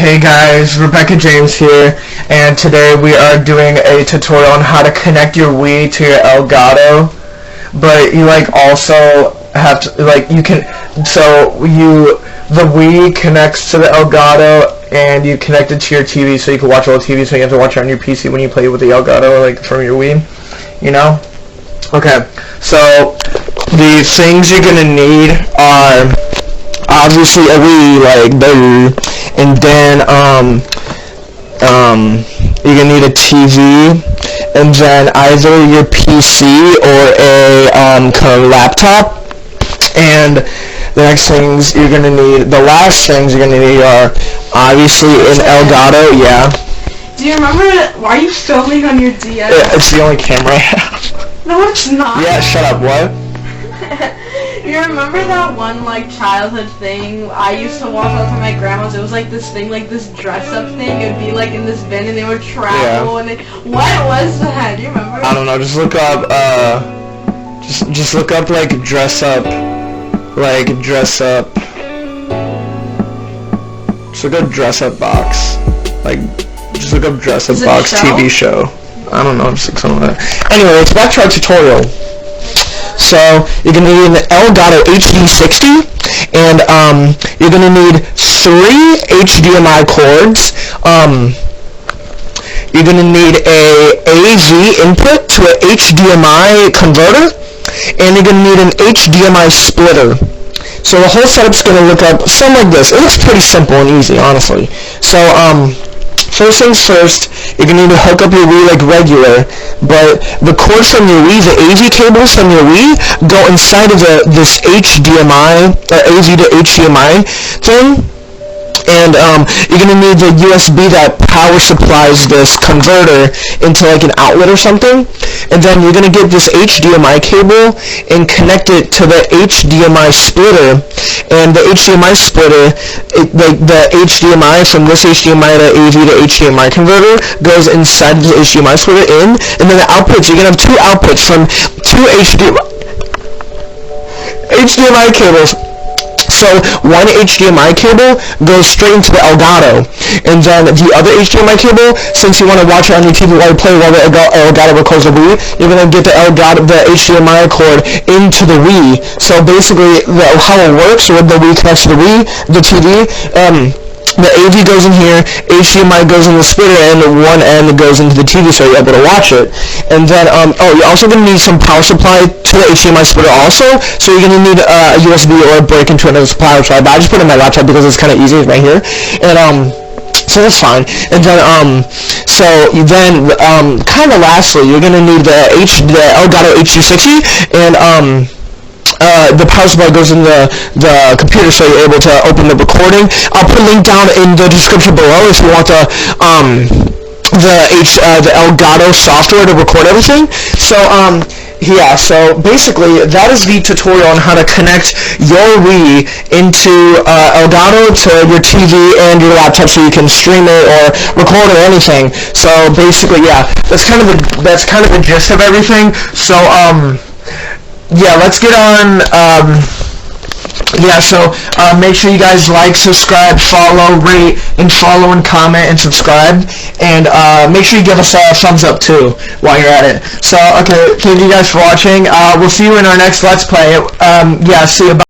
Hey guys, Rebecca James here, and today we are doing a tutorial on how to connect your Wii to your Elgato, but you also have to, the Wii connects to the Elgato, and you connect it to your TV so you can watch all the TV, so you have to watch it on your PC when you play with the Elgato, from your Wii, Okay, so the things you're gonna need are obviously a Wii, and then you're gonna need a TV, and then either your PC or a kind of laptop. And the last things you're gonna need are obviously an Elgato. Yeah. Do you remember? Why are you filming on your DS? It's the only camera I have. No, it's not. Yeah, shut up. What? You remember that one childhood thing I used to watch all the time at my grandma's? It was this thing, this dress-up thing. It would be in this bin, and they would travel. Yeah. And what was that? Do you remember? I don't know. Just look up. Just look up dress up. Dress up. Just look up dress up box. Just look up dress up box TV show. I don't know. Just something like that. Anyway, it's back to our tutorial. So you're gonna need an Elgato HD60, and you're gonna need 3 HDMI cords. You're gonna need a AV input to an HDMI converter, and you're gonna need an HDMI splitter. So the whole setup's gonna look something like this. It looks pretty simple and easy, honestly. So first things first, you're going to need to hook up your Wii regular, but the cords from your Wii, the AV cables from your Wii, go inside of this HDMI, AV to HDMI thing, and you're going to need the USB that power supplies this converter into an outlet or something, and then you're going to get this HDMI cable and connect it to the HDMI splitter, and the HDMI splitter, the HDMI from this HDMI to AV to HDMI converter goes inside the HDMI splitter and then the outputs, you're going to have 2 outputs from 2 HDMI cables. So one HDMI cable goes straight into the Elgato, and then the other HDMI cable, since you want to watch it on your TV while you play while the Elgato records the Wii, you're going to get the HDMI cord into the Wii. So basically, how it works with the Wii connects to the Wii, the TV, the AV goes in here, HDMI goes in the splitter, and one end goes into the TV so you're able to watch it. And then, you're also going to need some power supply to the HDMI splitter also, so you're going to need a USB or a break into another power supply, but I just put it in my laptop because it's kind of easy right here. And, so that's fine. And then, kind of lastly, you're going to need the Elgato HD60, and, the power supply goes in the computer so you're able to open the recording. I'll put a link down in the description below if you want the Elgato software to record everything. So yeah, so basically that is the tutorial on how to connect your Wii into Elgato to your TV and your laptop so you can stream it or record or anything. So basically, yeah, that's kind of the gist of everything. So yeah, let's get on. Make sure you guys like, subscribe, follow, rate, and follow and comment and subscribe. And make sure you give us a thumbs up too while you're at it. So, okay, thank you guys for watching. We'll see you in our next Let's Play. Yeah, see you. Bye.